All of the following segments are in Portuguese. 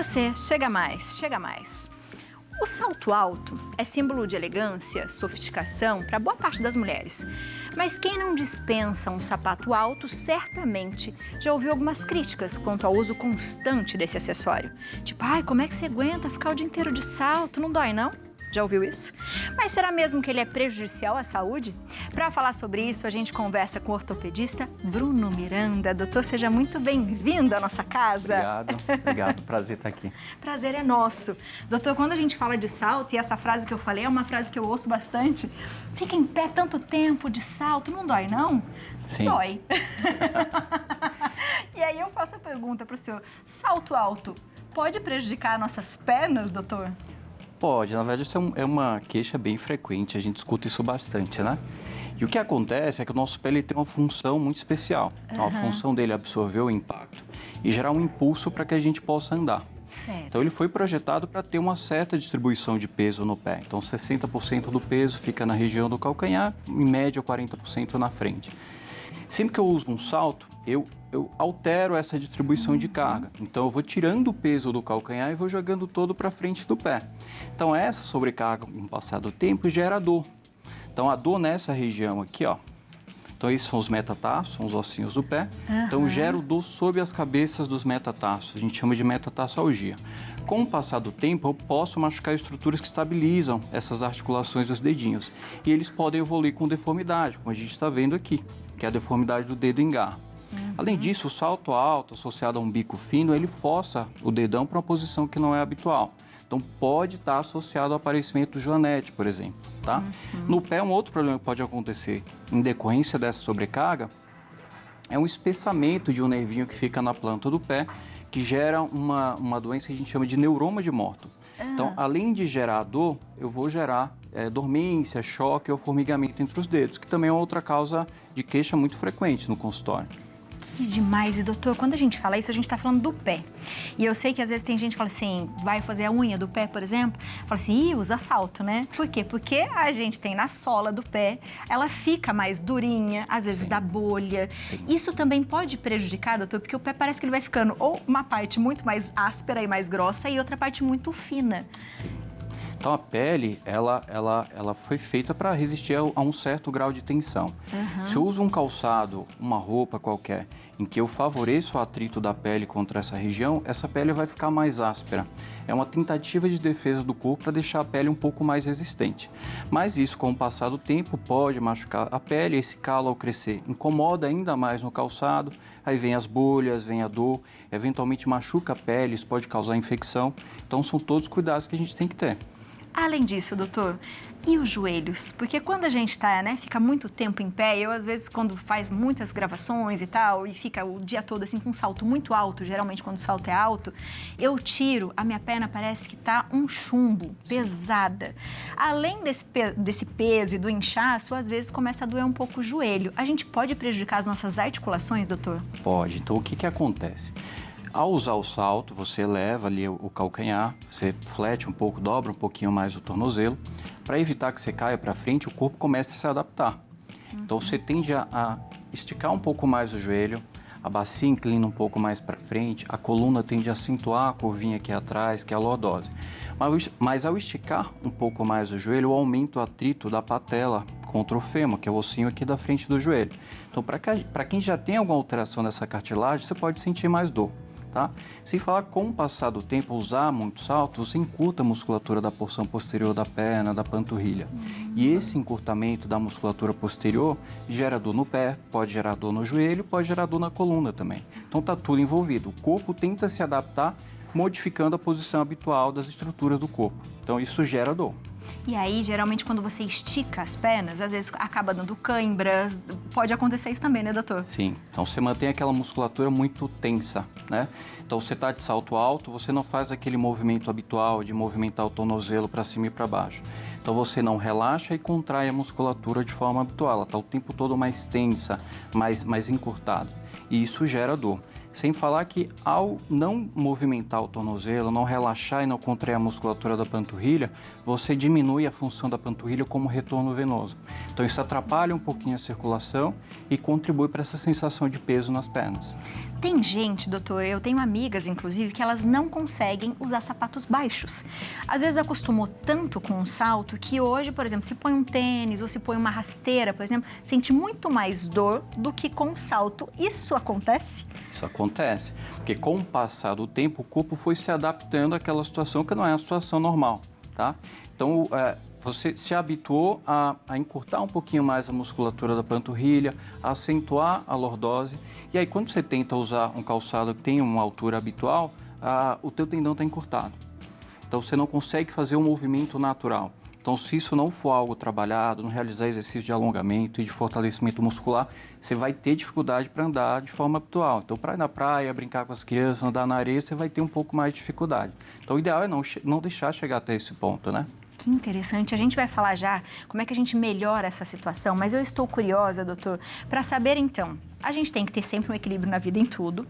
Você, chega mais, chega mais. O salto alto é símbolo de elegância, sofisticação para boa parte das mulheres. Mas quem não dispensa um sapato alto, certamente já ouviu algumas críticas quanto ao uso constante desse acessório. Tipo, ai, como é que você aguenta ficar o dia inteiro de salto? Não dói, não? Já ouviu isso? Mas será mesmo que ele é prejudicial à saúde? Para falar sobre isso, a gente conversa com o ortopedista Bruno Miranda. Doutor, seja muito bem-vindo à nossa casa. Obrigado. Prazer estar aqui. Prazer é nosso. Doutor, quando a gente fala de salto, e essa frase que eu falei é uma frase que eu ouço bastante, fica em pé tanto tempo de salto, não dói, não? Sim. Dói. E aí eu faço a pergunta para o senhor, salto alto pode prejudicar nossas pernas, doutor? Pode, na verdade isso é uma queixa bem frequente, a gente escuta isso bastante, né? E o que acontece é que o nosso pé ele tem uma função muito especial. Então, a função dele é absorver o impacto e gerar um impulso para que a gente possa andar. Certo. Então ele foi projetado para ter uma certa distribuição de peso no pé. Então 60% do peso fica na região do calcanhar, em média 40% na frente. Sempre que eu uso um salto, eu altero essa distribuição de carga. Então, eu vou tirando o peso do calcanhar e vou jogando todo para frente do pé. Então, essa sobrecarga, com o passar do tempo, gera dor. Então, a dor nessa região aqui, ó. Então, esses são os metatarsos, são os ossinhos do pé. Então, gera dor sob as cabeças dos metatarsos. A gente chama de metatarsalgia. Com o passar do tempo, eu posso machucar estruturas que estabilizam essas articulações dos dedinhos. E eles podem evoluir com deformidade, como a gente está vendo aqui, que é a deformidade do dedo em garra. Além disso, o salto alto, associado a um bico fino, ele força o dedão para uma posição que não é habitual. Então, pode estar associado ao aparecimento do joanete, por exemplo, tá? No pé, um outro problema que pode acontecer em decorrência dessa sobrecarga é um espessamento de um nervinho que fica na planta do pé, que gera uma doença que a gente chama de neuroma de Morton. Então, além de gerar dor, eu vou gerar dormência, choque ou formigamento entre os dedos, que também é outra causa de queixa muito frequente no consultório. Que demais. E, doutor, quando a gente fala isso, a gente está falando do pé. E eu sei que às vezes tem gente que fala assim, vai fazer a unha do pé, por exemplo, fala assim, usa salto, né? Por quê? Porque a gente tem na sola do pé, ela fica mais durinha, às vezes dá bolha. Isso também pode prejudicar, doutor, porque o pé parece que ele vai ficando ou uma parte muito mais áspera e mais grossa e outra parte muito fina. Sim. Então, a pele, ela foi feita para resistir a um certo grau de tensão. Se eu uso um calçado, uma roupa qualquer, em que eu favoreço o atrito da pele contra essa região, essa pele vai ficar mais áspera. É uma tentativa de defesa do corpo para deixar a pele um pouco mais resistente. Mas isso, com o passar do tempo, pode machucar a pele, esse calo ao crescer incomoda ainda mais no calçado, aí vem as bolhas, vem a dor, eventualmente machuca a pele, isso pode causar infecção. Então, são todos cuidados que a gente tem que ter. Além disso, doutor, e os joelhos? Porque quando a gente tá, né, fica muito tempo em pé, eu às vezes quando faz muitas gravações e tal, e fica o dia todo assim com um salto muito alto, geralmente quando o salto é alto, eu tiro, a minha perna parece que tá um chumbo, pesada. Além desse peso e do inchaço, às vezes começa a doer um pouco o joelho. A gente pode prejudicar as nossas articulações, doutor? Pode. Então, o que acontece? Ao usar o salto, você eleva ali o calcanhar, você flete um pouco, dobra um pouquinho mais o tornozelo. Para evitar que você caia para frente, o corpo começa a se adaptar. Então, você tende a esticar um pouco mais o joelho, a bacia inclina um pouco mais para frente, a coluna tende a acentuar a curvinha aqui atrás, que é a lordose. Mas ao esticar um pouco mais o joelho, eu aumento o atrito da patela contra o fêmur, que é o ossinho aqui da frente do joelho. Então, para quem já tem alguma alteração dessa cartilagem, você pode sentir mais dor. Tá? Sem falar, com o passar do tempo, usar muito salto, você encurta a musculatura da porção posterior da perna, da panturrilha. E esse encurtamento da musculatura posterior gera dor no pé, pode gerar dor no joelho, pode gerar dor na coluna também. Então tá tudo envolvido. O corpo tenta se adaptar, modificando a posição habitual das estruturas do corpo. Então isso gera dor. E aí, geralmente, quando você estica as pernas, às vezes acaba dando cãibras. Pode acontecer isso também, né, doutor? Sim. Então, você mantém aquela musculatura muito tensa, né? Então, você está de salto alto, você não faz aquele movimento habitual de movimentar o tornozelo para cima e para baixo. Então, você não relaxa e contrai a musculatura de forma habitual. Ela está o tempo todo mais tensa, mais encurtada. E isso gera dor. Sem falar que ao não movimentar o tornozelo, não relaxar e não contrair a musculatura da panturrilha, você diminui a função da panturrilha como retorno venoso. Então isso atrapalha um pouquinho a circulação e contribui para essa sensação de peso nas pernas. Tem gente, doutor, eu tenho amigas, inclusive, que elas não conseguem usar sapatos baixos. Às vezes acostumou tanto com um salto que hoje, por exemplo, se põe um tênis ou se põe uma rasteira, por exemplo, sente muito mais dor do que com um salto. Isso acontece? Isso acontece, porque com o passar do tempo, o corpo foi se adaptando àquela situação que não é a situação normal, tá? Então, você se habituou a encurtar um pouquinho mais a musculatura da panturrilha, a acentuar a lordose. E aí, quando você tenta usar um calçado que tem uma altura habitual, o teu tendão está encurtado. Então, você não consegue fazer um movimento natural. Então, se isso não for algo trabalhado, não realizar exercício de alongamento e de fortalecimento muscular, você vai ter dificuldade para andar de forma habitual. Então, para ir na praia, brincar com as crianças, andar na areia, você vai ter um pouco mais de dificuldade. Então, o ideal é não deixar chegar até esse ponto, né? Que interessante. A gente vai falar já como é que a gente melhora essa situação, mas eu estou curiosa, doutor, para saber então, a gente tem que ter sempre um equilíbrio na vida em tudo,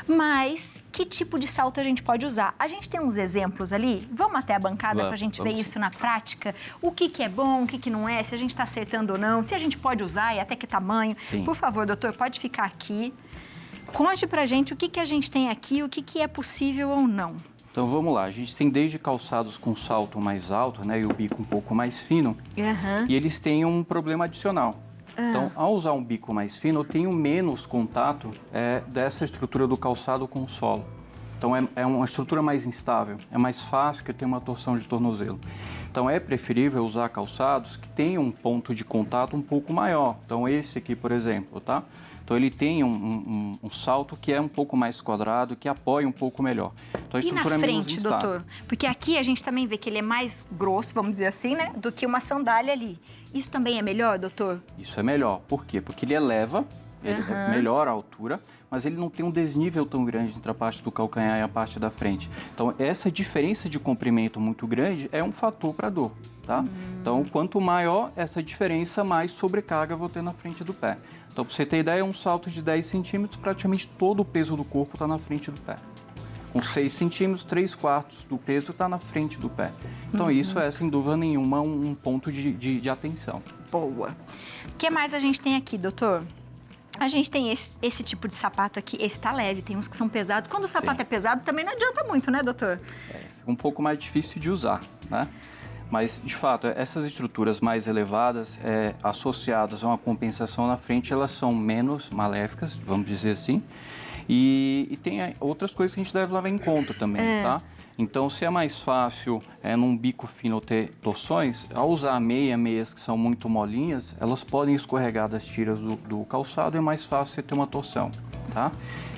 mas que tipo de salto a gente pode usar? A gente tem uns exemplos ali? Vamos até a bancada para a gente ver isso na prática? O que é bom, o que não é, se a gente está acertando ou não, se a gente pode usar e até que tamanho. Sim. Por favor, doutor, pode ficar aqui. Conte pra gente o que a gente tem aqui, o que é possível ou não. Então vamos lá, a gente tem desde calçados com salto mais alto, né, e o bico um pouco mais fino, e eles têm um problema adicional. Então, ao usar um bico mais fino, eu tenho menos contato dessa estrutura do calçado com o solo. Então é uma estrutura mais instável, é mais fácil que eu tenha uma torção de tornozelo. Então é preferível usar calçados que tenham um ponto de contato um pouco maior. Então esse aqui, por exemplo, tá? Então ele tem um salto que é um pouco mais quadrado, que apoia um pouco melhor. Então a estrutura e na é menos frente, instável. doutor? Porque aqui a gente também vê que ele é mais grosso, vamos dizer assim, né? Do que uma sandália ali. Isso também é melhor, doutor? Isso é melhor. Por quê? Porque ele eleva, ele melhora a altura, mas ele não tem um desnível tão grande entre a parte do calcanhar e a parte da frente. Então essa diferença de comprimento muito grande é um fator para dor. Tá? Então, quanto maior essa diferença, mais sobrecarga eu vou ter na frente do pé. Então, para você ter ideia, um salto de 10 centímetros, praticamente todo o peso do corpo está na frente do pé. Com 6 centímetros, 3/4 do peso está na frente do pé. Então, isso é, sem dúvida nenhuma, um ponto de atenção. Boa. O que mais a gente tem aqui, doutor? A gente tem esse tipo de sapato aqui, esse tá leve, tem uns que são pesados. Quando o sapato é pesado, também não adianta muito, né, doutor? Fica um pouco mais difícil de usar, né? Mas, de fato, essas estruturas mais elevadas, associadas a uma compensação na frente, elas são menos maléficas, vamos dizer assim. E tem outras coisas que a gente deve levar em conta também, tá? Então, se é mais fácil, num bico fino ter torções, ao usar meias que são muito molinhas, elas podem escorregar das tiras do calçado e é mais fácil você ter uma torção, tá?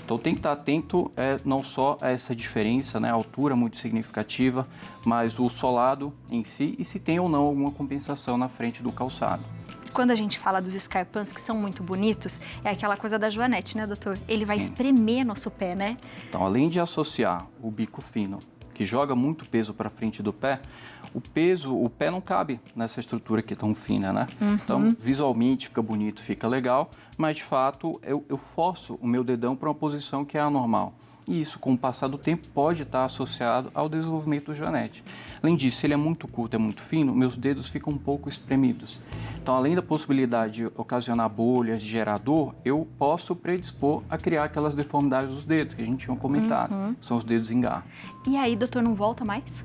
Então tem que estar atento não só a essa diferença, né, a altura muito significativa, mas o solado em si e se tem ou não alguma compensação na frente do calçado. Quando a gente fala dos escarpins que são muito bonitos, é aquela coisa da Joanete, né, doutor? Ele vai espremer nosso pé, né? Então, além de associar o bico fino, que joga muito peso para frente do pé, o pé não cabe nessa estrutura aqui tão fina, né? Então, visualmente fica bonito, fica legal, mas de fato eu forço o meu dedão para uma posição que é anormal. E isso, com o passar do tempo, pode estar associado ao desenvolvimento do joanete. Além disso, se ele é muito curto, é muito fino, meus dedos ficam um pouco espremidos. Então, além da possibilidade de ocasionar bolhas, de gerar dor, eu posso predispor a criar aquelas deformidades dos dedos que a gente tinha comentado, que são os dedos em garra. E aí, doutor, não volta mais?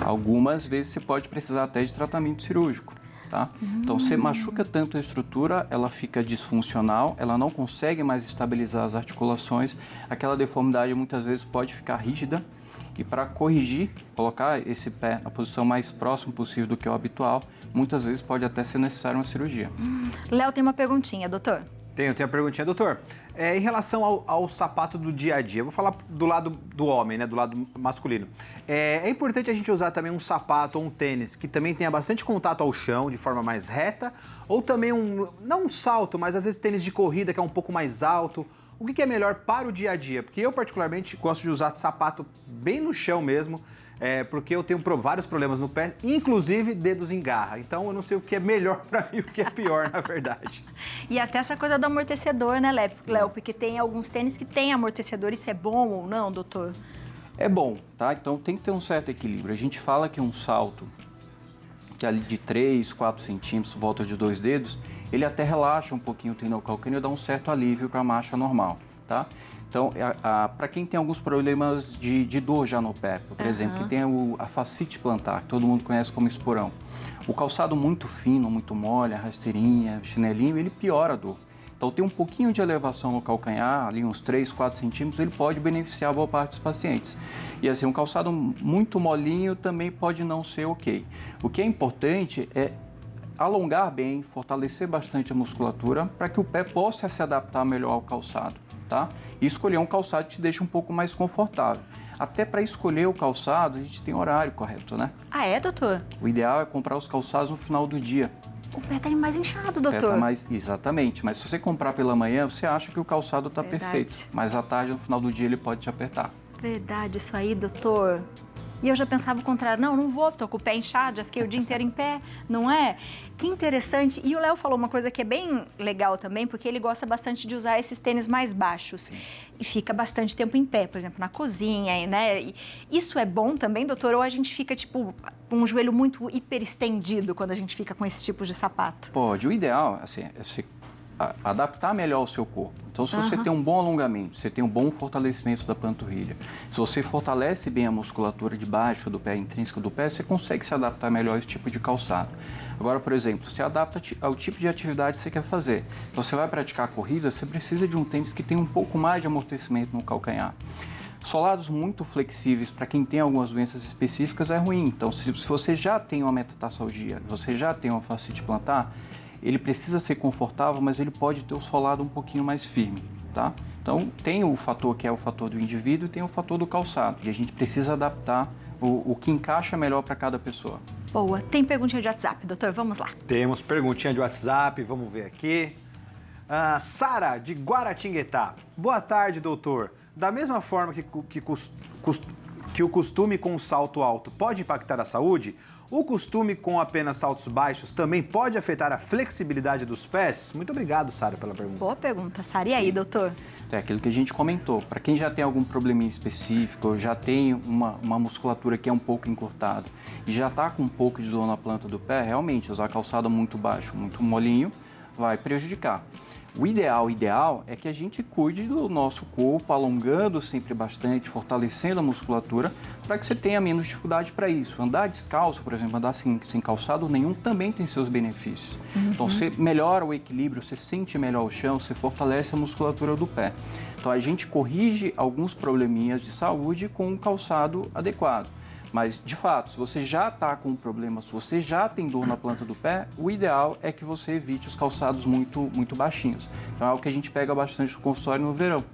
Algumas vezes você pode precisar até de tratamento cirúrgico. Tá? Então, você machuca tanto a estrutura, ela fica disfuncional, ela não consegue mais estabilizar as articulações, aquela deformidade muitas vezes pode ficar rígida e para corrigir, colocar esse pé na posição mais próxima possível do que o habitual, muitas vezes pode até ser necessária uma cirurgia. Léo tem uma perguntinha, doutor. Tenho a perguntinha, doutor. Em relação ao sapato do dia a dia, eu vou falar do lado do homem, né, do lado masculino. É importante a gente usar também um sapato ou um tênis que também tenha bastante contato ao chão, de forma mais reta, ou também não um salto, mas às vezes tênis de corrida que é um pouco mais alto. O que é melhor para o dia a dia? Porque eu particularmente gosto de usar sapato bem no chão mesmo, porque eu tenho vários problemas no pé, inclusive dedos em garra. Então eu não sei o que é melhor para mim e o que é pior, na verdade. E até essa coisa do amortecedor, né, Léo? Porque tem alguns tênis que têm amortecedor. Isso é bom ou não, doutor? É bom, tá? Então tem que ter um certo equilíbrio. A gente fala que um salto que é ali de 3, 4 centímetros, volta de 2 dedos, ele até relaxa um pouquinho o tendão calcâneo e dá um certo alívio para a marcha normal, tá? Então, para quem tem alguns problemas de dor já no pé, por exemplo, que tem a fascite plantar, que todo mundo conhece como esporão. O calçado muito fino, muito mole, a rasteirinha, chinelinho, ele piora a dor. Então, tem um pouquinho de elevação no calcanhar, ali uns 3, 4 centímetros, ele pode beneficiar a boa parte dos pacientes. E assim, um calçado muito molinho também pode não ser ok. O que é importante é alongar bem, fortalecer bastante a musculatura para que o pé possa se adaptar melhor ao calçado, tá? E escolher um calçado que te deixe um pouco mais confortável. Até para escolher o calçado, a gente tem horário correto, né? Ah, é, doutor? O ideal é comprar os calçados no final do dia. O pé tá mais inchado, O pé doutor. tá mais... Exatamente, mas se você comprar pela manhã, você acha que o calçado está perfeito. Mas à tarde, no final do dia, ele pode te apertar. Verdade, isso aí, doutor. E eu já pensava o contrário, não vou, tô com o pé inchado, já fiquei o dia inteiro em pé, não é? Que interessante. E o Léo falou uma coisa que é bem legal também, porque ele gosta bastante de usar esses tênis mais baixos. E fica bastante tempo em pé, por exemplo, na cozinha, né? E isso é bom também, doutor? Ou a gente fica, tipo, com o joelho muito hiperestendido quando a gente fica com esses tipos de sapato? Pode. O ideal, assim, é você adaptar melhor o seu corpo. Então, se você tem um bom alongamento, você tem um bom fortalecimento da panturrilha, se você fortalece bem a musculatura de baixo do pé, intrínseca do pé, você consegue se adaptar melhor a esse tipo de calçado. Agora, por exemplo, se adapta ao tipo de atividade que você quer fazer. Se você vai praticar corrida, você precisa de um tênis que tenha um pouco mais de amortecimento no calcanhar. Solados muito flexíveis para quem tem algumas doenças específicas é ruim. Então, se você já tem uma metatarsalgia, você já tem uma fascite plantar, ele precisa ser confortável, mas ele pode ter o solado um pouquinho mais firme, tá? Então, tem o fator que é o fator do indivíduo e tem o fator do calçado. E a gente precisa adaptar o que encaixa melhor para cada pessoa. Boa. Tem perguntinha de WhatsApp, doutor? Vamos lá. Temos perguntinha de WhatsApp, vamos ver aqui. Sara, de Guaratinguetá. Boa tarde, doutor. Da mesma forma que o costume com o salto alto pode impactar a saúde, o costume com apenas saltos baixos também pode afetar a flexibilidade dos pés? Muito obrigado, Sara, pela pergunta. Boa pergunta, Sara. E aí, doutor? É aquilo que a gente comentou. Para quem já tem algum probleminha específico, já tem uma musculatura que é um pouco encurtada e já está com um pouco de dor na planta do pé, realmente usar calçado muito baixo, muito molinho, vai prejudicar. O ideal é que a gente cuide do nosso corpo, alongando sempre bastante, fortalecendo a musculatura, para que você tenha menos dificuldade para isso. Andar descalço, por exemplo, andar sem calçado nenhum, também tem seus benefícios. Então, você melhora o equilíbrio, você sente melhor o chão, você fortalece a musculatura do pé. Então, a gente corrige alguns probleminhas de saúde com um calçado adequado. Mas, de fato, se você já está com um problema, se você já tem dor na planta do pé, o ideal é que você evite os calçados muito baixinhos. Então, é algo que a gente pega bastante no consultório no verão.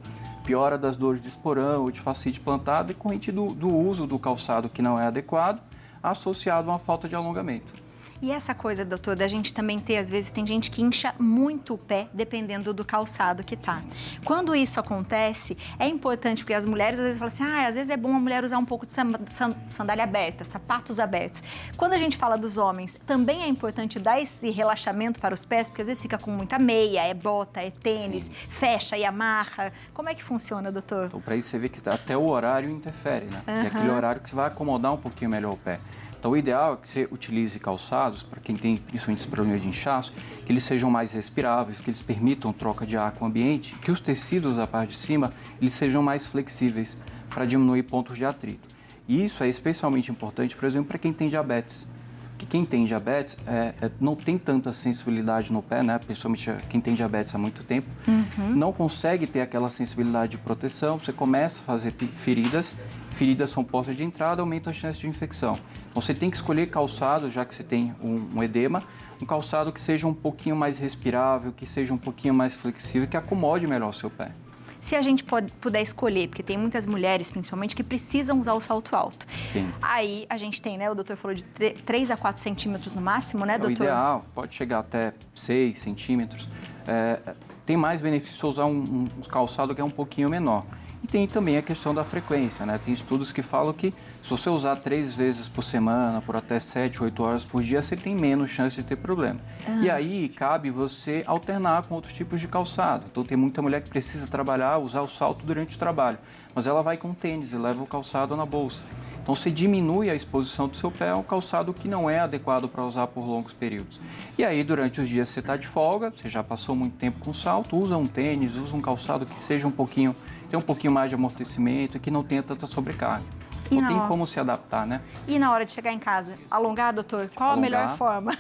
Piora das dores de esporão ou de fascite plantar decorrente do uso do calçado que não é adequado, associado a uma falta de alongamento. E essa coisa, doutor, da gente também ter, às vezes, tem gente que incha muito o pé, dependendo do calçado que tá. Quando isso acontece, é importante, porque as mulheres às vezes falam assim, às vezes é bom a mulher usar um pouco de sandália aberta, sapatos abertos. Quando a gente fala dos homens, também é importante dar esse relaxamento para os pés, porque às vezes fica com muita meia, é bota, é tênis, fecha e amarra. Como é que funciona, doutor? Então, para isso você vê que até o horário interfere, né? E aquele horário que você vai acomodar um pouquinho melhor o pé. Então, o ideal é que você utilize calçados, para quem tem principalmente esse problema de inchaço, que eles sejam mais respiráveis, que eles permitam troca de ar com o ambiente, que os tecidos da parte de cima eles sejam mais flexíveis para diminuir pontos de atrito. E isso é especialmente importante, por exemplo, para quem tem diabetes. Porque quem tem diabetes não tem tanta sensibilidade no pé, né? Principalmente quem tem diabetes há muito tempo, não consegue ter aquela sensibilidade de proteção, você começa a fazer feridas são portas de entrada, aumenta a chance de infecção. Então, você tem que escolher calçado, já que você tem um edema, um calçado que seja um pouquinho mais respirável, que seja um pouquinho mais flexível, que acomode melhor o seu pé. Se a gente puder escolher, porque tem muitas mulheres, principalmente, que precisam usar o salto alto. Sim. Aí, a gente tem, né, o doutor falou de 3 a 4 centímetros no máximo, né, doutor? O ideal pode chegar até 6 centímetros. Tem mais benefício usar um calçado que é um pouquinho menor. E tem também a questão da frequência, né? Tem estudos que falam que se você usar 3 vezes por semana, por até 7, 8 horas por dia, você tem menos chance de ter problema. E aí, cabe você alternar com outros tipos de calçado. Então, tem muita mulher que precisa trabalhar, usar o salto durante o trabalho, mas ela vai com tênis e leva o calçado na bolsa. Então, você diminui a exposição do seu pé ao calçado que não é adequado para usar por longos períodos. E aí, durante os dias que você está de folga, você já passou muito tempo com salto, usa um tênis, usa um calçado que seja tenha um pouquinho mais de amortecimento e que não tenha tanta sobrecarga. Não tem como se adaptar, né? E na hora de chegar em casa, alongar, doutor? Qual a melhor forma?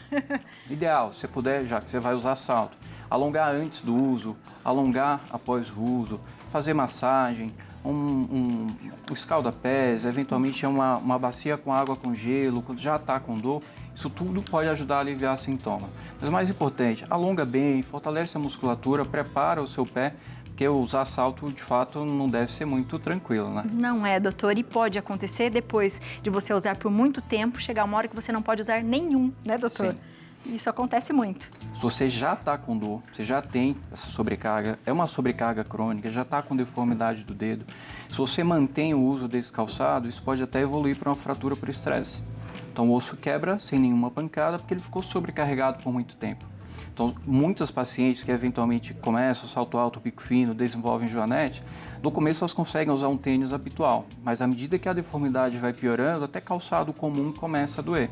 Ideal, se você puder, já que você vai usar salto, alongar antes do uso, alongar após o uso, fazer massagem, um escalda-pés, eventualmente uma bacia com água com gelo, quando já está com dor, isso tudo pode ajudar a aliviar sintomas. Mas o mais importante, alonga bem, fortalece a musculatura, prepara o seu pé, porque usar salto, de fato, não deve ser muito tranquilo, né? Não é, doutor, e pode acontecer depois de você usar por muito tempo, chegar uma hora que você não pode usar nenhum, né, doutor? Sim. Isso acontece muito. Se você já está com dor, você já tem essa sobrecarga, é uma sobrecarga crônica, já está com deformidade do dedo, se você mantém o uso desse calçado, isso pode até evoluir para uma fratura por estresse. Então o osso quebra sem nenhuma pancada porque ele ficou sobrecarregado por muito tempo. Então, muitas pacientes que eventualmente começam o salto alto, pico fino, desenvolvem joanete, no começo elas conseguem usar um tênis habitual, mas à medida que a deformidade vai piorando, até calçado comum começa a doer.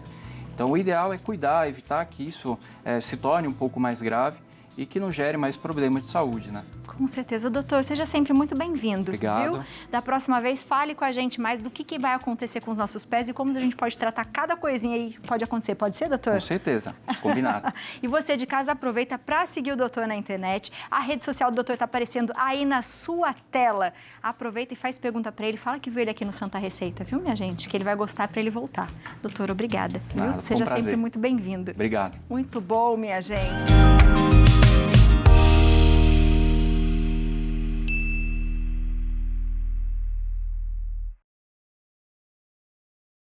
Então, o ideal é cuidar, evitar que isso se torne um pouco mais grave e que não gere mais problema de saúde, né? Com certeza, doutor. Seja sempre muito bem-vindo. Obrigado. Viu? Da próxima vez, fale com a gente mais do que vai acontecer com os nossos pés e como a gente pode tratar cada coisinha aí que pode acontecer. Pode ser, doutor? Com certeza. Combinado. E você de casa, aproveita para seguir o doutor na internet. A rede social do doutor está aparecendo aí na sua tela. Aproveita e faz pergunta para ele. Fala que viu ele aqui no Santa Receita, viu, minha gente? Que ele vai gostar para ele voltar. Doutor, obrigada. Nada, Viu? Seja sempre muito bem-vindo. Obrigado. Muito bom, minha gente.